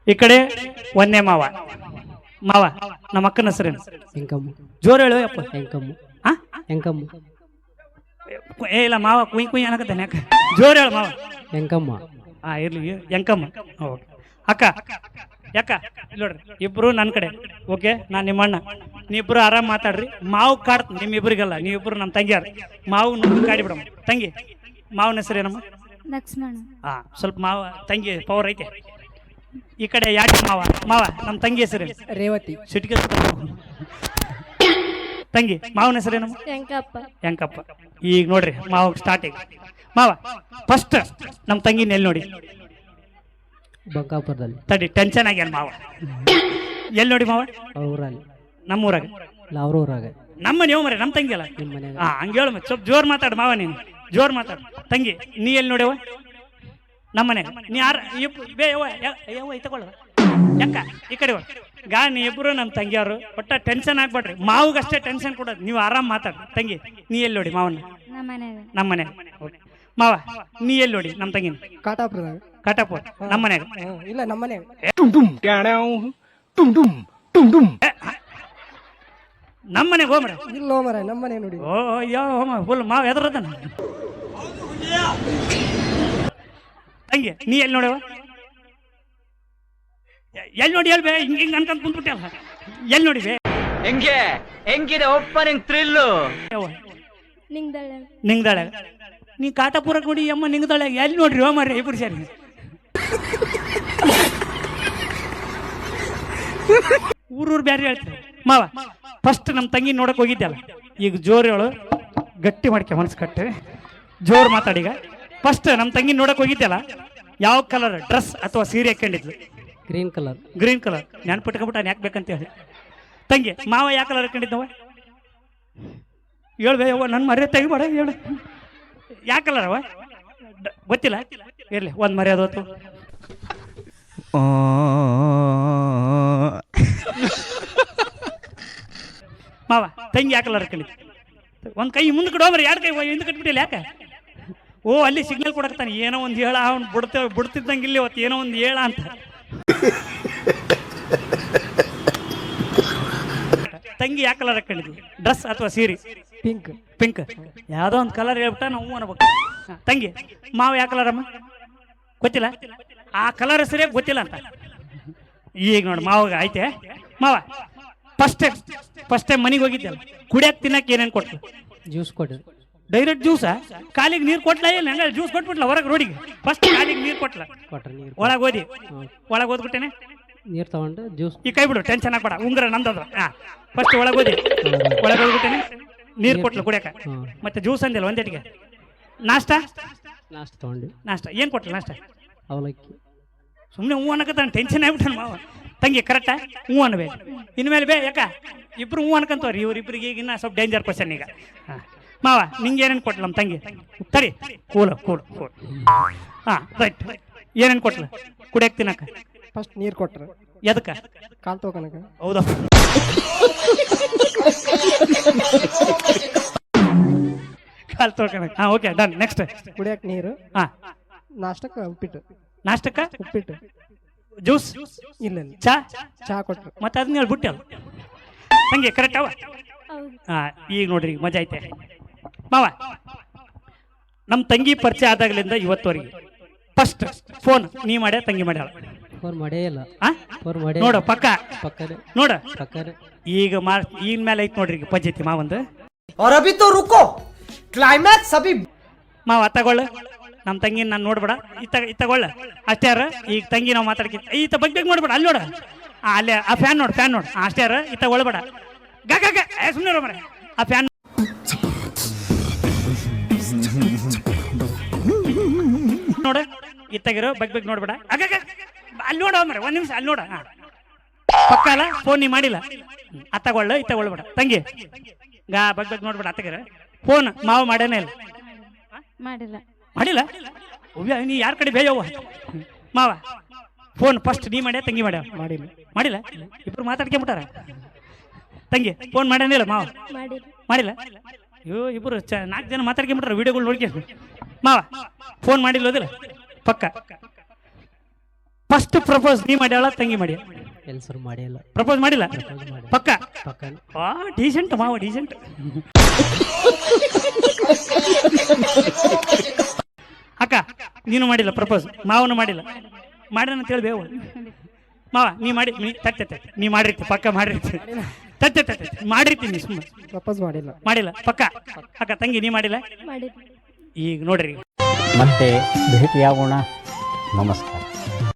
ಈ ಕಡೆ ಒಂದೇ ಮಾವ ಮಾವ ನಮ್ಮ ಅಕ್ಕನ ಹೆಸರೇನು ಎಂಕಮ್ಮ ಜೋರು ಹೇಳು ಅಪ್ಪ ಎಂಕಮ್ಮ ಹಾ ಎಂಕಮ್ಮ ಏ ಇಲ್ಲ ಮಾವ ಕುಯ್ ಕುಯ್ ಅನ್ನಕತ್ತಾನೆ ಯಾಕೆ ಜೋರು ಹೇಳು ಮಾವ ಎಂಕಮ್ಮ ಹಾ ಇರ್ಲಿ ಎಂಕಮ್ಮ ಓಕೆ ಅಕ್ಕ ಯಾಕ ಇಲ್ಲಿ ನೋಡ್ರಿ ಇಬ್ರು ನನ್ನ ಕಡೆ ಓಕೆ ನಾನು ನಿಮ್ಮ ಅಣ್ಣ ನೀವಿಬ್ರು ಆರಾಮ್ ಮಾತಾಡ್ರಿ ಮಾವು ಕಾಡ್ತೀನಿ ನಿಮ್ಮಿಬ್ರಿಗಲ್ಲ ನೀವಿಬ್ರು ನಮ್ಮ ತಂಗಿಯಾರ ಮಾವು ನುಗ್ಗು ಕಾಡಿ ಬಿಡಮ್ಮ ತಂಗಿ ಮಾವನ ಹೆಸರೇನಮ್ಮ ಲಕ್ಷ್ಮಣ ಹಾ ಸ್ವಲ್ಪ ಮಾವ ತಂಗಿ ಪವರ್ ಐತೆ ಈ ಕಡೆ ಯಾಕೆ ಮಾವ ಮಾವ ನಮ್ಮ ತಂಗಿ ಹೆಸರೇನು ರೇವತಿ ಸಿಟಿಗೆ ತಂಗಿ ಮಾವನ ಹೆಸರೇನಮ್ಮ ಎಂಕಪ್ಪ ಯಂಕಪ್ಪ ಈಗ ನೋಡ್ರಿ ಮಾವ ಸ್ಟಾರ್ಟಿಂಗ್ ಮಾವ ಫಸ್ಟ್ ನಮ್ಮ ತಂಗಿನ ಎಲ್ಲಿ ನೋಡಿ ಬಂಕಾಪುರದಲ್ಲಿ ತಡಿ ಟೆನ್ಷನ್ ಆಗ್ಯಾನ ಮಾವ ಎಲ್ಲಿ ನೋಡಿ ಮಾವ ಊರಲ್ಲಿ ನಮ್ಮೂರಾಗ ಇಲ್ಲ ಅವ್ರ ಊರಾಗ ನಮ್ಮ ನೀವು ಮರೆ ನಮ್ಮ ತಂಗಿ ಅಲ್ಲ ನಿಮ್ಮ ಮನ್ಯಾಗ ಹಾ ಹಂಗೆ ಹೇಳು ಮತ್ತೆ ಸ್ವಲ್ಪ ಜೋರ್ ಮಾತಾಡು ಮಾವ ನೀನು ಜೋರ್ ಮಾತಾಡು ತಂಗಿ ನೀ ಎಲ್ಲಿ ನೋಡ್ಯವ ನಮ್ಮ ಮನೆಗೆ ನೀ ಯಾರ ಬೇ ಯವ್ವ ತಗೊಳ್ಳ ಯಾಕ ಈ ಕಡೆ ಗಾ ನೀ ಇಬ್ರು ನಮ್ಮ ತಂಗಿಯವರು ಒಟ್ಟ ಟೆನ್ಷನ್ ಆಗ್ಬೇಡ್ರಿ ಮಾವುಗಷ್ಟೇ ಟೆನ್ಷನ್ ಕೊಡೋದು ನೀವು ಆರಾಮ್ ಮಾತಾಡ್ರಿ ತಂಗಿ ನೀ ಎಲ್ಲಿ ನೋಡಿ ಮಾವನ ನಮ್ಮ ಮನೆಯಾಗ ನಮ್ಮ ಮನೆ ಮಾವ ನೀ ಎಲ್ಲಿ ನೋಡಿ ನಮ್ಮ ತಂಗಿನ ಕಾಟಾಪುರದಾಗ ಕಟಪುರ ನಮ್ಮ ಮನೆಯಾಗ ಇಲ್ಲ ನಮ್ಮ ಮನ್ಯಾಗ ನಮ್ಮ ಮನೆಗೆ ಹೋಗ್ರ ಇಲ್ಲ ಮರ ನಮ್ಮ ಮನೆ ನೋಡಿ ಓ ಯಾವ ಫುಲ್ ಮಾವ ಎದ್ರದನ ತಂಗಿ ನೀ ಎಲ್ಲಿ ನೋಡವ ಎಲ್ಲಿ ನೋಡಿ ಎಲ್ಬೇ ಹಿಂಗ ಹಿಂಗ ಅನ್ಕೊಂಡ್ ಕುಂತ್ಬಿಟ್ಟಲ್ಲ ಎಲ್ಲಿ ನೋಡಿಬೆ ಹೆಂಗಿದೆ ಓಪನಿಂಗ್ ಥ್ರಿಲ್ಲು ನಿಂಗ್ದಳ ನಿಂಗ್ದಾಳೆ ನೀ ಕಾಟಾಪುರ ಕೊಡಿ ಅಮ್ಮ ನಿಂಗ್ದಾಳೆ ಎಲ್ಲಿ ನೋಡ್ರಿ ಓ ಮಾರ್ರಿ ಇಬ್ರು ಸೇರಿ ಊರೂರು ಬ್ಯಾರೆ ಹೇಳ್ತಾರೆ ಮಾವ ಫಸ್ಟ್ ನಮ್ಮ ತಂಗಿ ನೋಡಕ್ ಹೋಗಿದ್ದಲ್ಲ ಈಗ ಜೋರು ಹೇಳು ಗಟ್ಟಿ ಮಾಡ್ಕೆ ಮನಸ್ಸು ಕಟ್ಟೆ ಜೋರು ಮಾತಾಡೀಗ ಫಸ್ಟ್ ನಮ್ಮ ತಂಗಿ ನೋಡಕ್ ಹೋಗಿದ್ದಲ್ಲ ಯಾವ ಕಲರ್ ಡ್ರೆಸ್ ಅಥವಾ ಸೀರೆ ಹಾಕೊಂಡಿದ್ಲು ಗ್ರೀನ್ ಕಲರ್ ಗ್ರೀನ್ ಕಲರ್ ನೆನ್ಪಿಟ್ಕೊಂಬಿಟ್ಟ ಯಾಕೆ ಬೇಕಂತ ಹೇಳಿ ತಂಗಿ ಮಾವ ಯಾವ ಕಲರ್ ಹಾಕೊಂಡಿದ್ದವ ಹೇಳ್ಬೇ ಯವ್ವ ನನ್ನ ಮರ್ಯಾದೆ ತೆಗಿಬೇಡ ಹೇಳು ಯಾವ ಕಲರ್ ಅವ ಗೊತ್ತಿಲ್ಲ ಇರ್ಲಿ ಒಂದು ಮರ್ಯಾದೆ ಹೋತು ಮಾವ ತಂಗಿ ಯಾವ ಕಲರ್ ಹಾಕೊಂಡಿದ್ದು ಒಂದು ಕೈ ಮುಂದೆ ಕಡೆ ಹೋಗ್ರಿ ಎರಡು ಕೈ ಹಿಂದೆ ಕಟ್ಬಿಟ್ಟಿಲ್ಲ ಯಾಕೆ ಓ ಅಲ್ಲಿ ಸಿಗ್ನಲ್ ಕೊಡಕ್ತಾನೆ ಏನೋ ಒಂದು ಹೇಳ ಅವ್ನು ಬಿಡ್ತಿದ್ದಂಗೆ ಇಲ್ಲಿ ಅವತ್ತು ಏನೋ ಒಂದು ಹೇಳ ಅಂತ ತಂಗಿ ಯಾವ ಕಲರ್ ಹಾಕೊಂಡಿದ್ವಿ ಡ್ರೆಸ್ ಅಥವಾ ಸೀರೆ ಪಿಂಕ್ ಪಿಂಕ್ ಯಾವುದೋ ಒಂದು ಕಲರ್ ಹೇಳ್ಬಿಟ್ಟ ನಾವು ಅನ್ಬೇಕು ತಂಗಿ ಮಾವ ಯಾವ ಕಲರ್ ಅಮ್ಮ ಗೊತ್ತಿಲ್ಲ ಆ ಕಲರ್ ಸರಿಯಾಗಿ ಗೊತ್ತಿಲ್ಲ ಅಂತ ಈಗ ನೋಡಿ ಮಾವಾಗ ಐತೆ ಮಾವ ಫಸ್ಟ್ ಟೈಮ್ ಮನೆಗೆ ಹೋಗಿದ್ದಲ್ಲ ಕುಡಿಯಕ್ಕೆ ತಿನ್ನಕ್ಕೆ ಏನೇನು ಕೊಟ್ಟು ಜ್ಯೂಸ್ ಕೊಡ್ರಿ ಡೈರೆಕ್ಟ್ ಜ್ಯೂಸಾ ಕಾಲಿಗೆ ನೀರು ಕೊಟ್ಲ ಇಲ್ಲ ಹಂಗ ಜ್ಯೂಸ್ ಕೊಟ್ಬಿಟ್ಲ ಹೊರಗೆ ರೋಡಿಗೆ ಫಸ್ಟ್ ಕಾಲಿಗೆ ನೀರು ಕೊಟ್ಲ ಕೊಟ್ರಿ ನೀರು ಒಳಗೆ ಓದಿ ಒಳಗೆ ಓದ್ಬಿಟ್ಟೇನೆ ನೀರು ತಗೊಂಡು ಜ್ಯೂಸ್ ಈ ಕೈ ಬಿಡು ಟೆನ್ಷನ್ ಆಗ್ಬೇಡ ಉಂಗ್ರ ನಂದದು ಫಸ್ಟ್ ಒಳಗೆ ಓದಿ ಒಳಗೆ ಓದ್ಬಿಟ್ಟೇನೆ ನೀರು ಕೊಟ್ಲು ಕುಡಿಯಕ ಮತ್ತೆ ಜ್ಯೂಸ್ ಅಂದಿಲ್ಲ ಒಂದೇಟಿಗೆ ನಾಷ್ಟ ನಾಷ್ಟ ತಗೊಂಡು ನಾಷ್ಟ ಏನು ಕೊಟ್ಲು ನಾಷ್ಟ ಅವಲಕ್ಕಿ ಸುಮ್ಮನೆ ಹೂ ಅನ್ನಕತ್ತಾನೆ ಟೆನ್ಷನ್ ಆಗ್ಬಿಟ್ಟಾನ ಮಾವ ತಂಗಿ ಕರೆಕ್ಟಾ ಹೂ ಅನ್ಬೇಕು ಇನ್ಮೇಲೆ ಬೇ ಯಾಕ ಇಬ್ರು ಹೂ ಅನ್ಕಂತವ್ರಿ ಇವ್ರಿಬ್ರಿಗೆ ಈಗ ಇನ್ನ ಸ್ವಲ್ಪ ಡೇಂಜರ್ ಕ್ವಶನ್ ಈಗ ಮಾವ ನಿಂಗೆ ಏನೇನು ಕೊಟ್ಲ ನಮ್ಮ ತಂಗಿ ತಡಿ ಕೂಲು ಹಾಂ ರೈಟ್ ಏನೇನು ಕೊಟ್ಲ ಕುಡಿಯಕ್ಕೆ ತಿನ್ನಕ ಫಸ್ಟ್ ನೀರು ಕೊಟ್ರ ಎದಕ್ಕೆ ಕಾಲ್ ತಗೋನಕ ಹೌದಾ ಕಾಲ್ ತೊಳ್ಕೊಳಕ್ ಹಾಂ ಓಕೆ ಡನ್ ನೆಕ್ಸ್ಟ್ ಕುಡಿಯಕ್ಕೆ ನೀರು ಹಾಂ ನಾಷ್ಟಕ್ಕೆ ಉಪ್ಪಿಟ್ಟು ನಾಷ್ಟಕ್ಕ ಉಪ್ಪಿಟ್ಟು ಜ್ಯೂಸ್ ಇಲ್ಲ ಚಾ ಚಹಾ ಕೊಟ್ರು ಮತ್ತೆ ಅದನ್ನ ಹೇಳ್ಬಿಟ್ಟೆ ಅಲ್ಲ ತಂಗಿ ಕರೆಕ್ಟ್ ಅವ ಹೌದು ಹಾಂ ಈಗ ನೋಡ್ರಿ ಮಜಾ ಐತೆ ಮಾವ ನಮ್ಮ ತಂಗಿ ಪರಿಚಯ ಆದಾಗಲಿಂದ ಇವತ್ತವರೆಗೆ ಫಸ್ಟ್ ಫೋನ್ ನೀ ಮಾಡ್ಯ ತಂಗಿ ಮಾಡ್ಯಾಳ ಫೋನ್ ಮಾಡೇ ಇಲ್ಲ ಆ ಫೋನ್ ಮಾಡೇ ನೋಡು ಪಕ್ಕ ಪಕ್ಕನೆ ನೋಡ ಪಕ್ಕನೆ ಈಗ ಈಗಿನ ಮೇಲೆ ಐತೆ ನೋಡ್ರಿ ಈಗ ಪದ್ಧತಿ ಮಾವಂದು और अभी तो रुको क्लाइमैक्स अभी ಮಾವ ತಗೊಳ್ಳ ನಮ್ಮ ತಂಗಿ ನಾನು ನೋಡ್ಬೇಡ ತಗೊಳ್ಳ ಅಷ್ಟೇ ಯಾರ ಈಗ ತಂಗಿ ನಾವು ಮಾತಾಡ್ಕಿ ಈತ ಬಗ್ಗೆ ನೋಡ್ಬೇಡ ಅಲ್ಲಿ ನೋಡ ಅಲ್ಲಿ ಆ ಫ್ಯಾನ್ ನೋಡು ಅಷ್ಟೇ ಯಾರ ಈತ ಒಳಬೇಡ ಗಾ ಸುಮ್ಮನೆ ಮರ ಆ ಫ್ಯಾನ್ ನೋಡ ಇತ್ತಾಗಿರೋ ಬಗ್ಗೆ ನೋಡ್ಬೇಡ ಅಲ್ಲಿ ನೋಡ ಮರ ಒಂದ್ ನಿಮಿಷ ಅಲ್ಲಿ ನೋಡ ಪಕ್ಕ ಅಲ್ಲ ಫೋನ್ ನೀ ಮಾಡಿಲ್ಲ ಅತ್ತಗೊಳ್ಳ ಇತ್ತಗೊಳ್ಬೇಡ ತಂಗಿ ಗಾ ಬಗ್ಗೆ ನೋಡ್ಬೇಡ ಅತ್ತಗಿರ ಫೋನ್ ಮಾವು ಮಾಡ್ಯಾನೆ ಇಲ್ಲ ಮಾಡಿಲ್ಲ ಮಾಡಿಲ್ಲ ನೀ ಯಾರ ಕಡೆ ಬೇಯವ್ವ ಮಾವ ಫೋನ್ ಫಸ್ಟ್ ನೀ ಮಾಡ್ಯಾ ತಂಗಿ ಮಾಡ್ಯಾವ ಮಾಡಿಲ್ಲ ಇಬ್ರು ಮಾತಾಡ್ಕೊಂಬಿಟ್ಟಾರ ತಂಗಿ ಫೋನ್ ಮಾಡ್ಯಾನಿಲ್ಲ ಮಾವ ಮಾಡಿಲ್ಲ ಅಯ್ಯೋ ಇಬ್ರು 4 ಜನ ಮಾತಾಡ್ಕೊಂಬಿಟ್ಟಾರ ವಿಡಿಯೋಗಳು ನೋಡ್ಕೊಂಡು ಮಾವ ಫೋನ್ ಮಾಡಿಲ್ಲ ಹೋದಿಲ್ಲ ಪಕ್ಕ ಫಸ್ಟ್ ಪ್ರಪೋಸ್ ನೀ ಮಾಡ್ಯಾಳ ತಂಗಿ ಮಾಡಿ ಎಲ್ಲಿ ಸರ್ ಮಾಡೇ ಇಲ್ಲ. ಪ್ರಪೋಸ್ ಮಾಡಿಲ್ಲ ಪಕ್ಕ ಪಕ್ಕನ ಡೀಸೆಂಟ್ ಮಾವ ಡೀಸೆಂಟ್. ಅಕ್ಕ ನೀನು ಮಾಡಿಲ್ಲ ಪ್ರಪೋಸ್, ಮಾವನು ಮಾಡಿಲ್ಲ. ಮಾಡ್ಯಾನ ಅಂತ ಹೇಳಿ ಬೇವು ಮಾವ ನೀ ಮಾಡಿ ತಟ್ಟೆ ನೀ ಮಾಡಿರ್ತಿ ಪಕ್ಕ ಮಾಡಿರ್ತಿ ತಟ್ಟೆ ಮಾಡಿರ್ತೀನಿ ಸುಮ್ಮನೆ ಪ್ರಪೋಸ್ ಮಾಡಿಲ್ಲ. ಮಾಡಿಲ್ಲ ಪಕ್ಕ. ಅಕ್ಕ ತಂಗಿ ನೀ ಮಾಡಿಲ್ಲ. ಮಾಡಿಲ್ಲ. ಈಗ ನೋಡ್ರಿ ಮತ್ತೆ ಭೇಟಿಯಾಗೋಣ. ನಮಸ್ಕಾರ.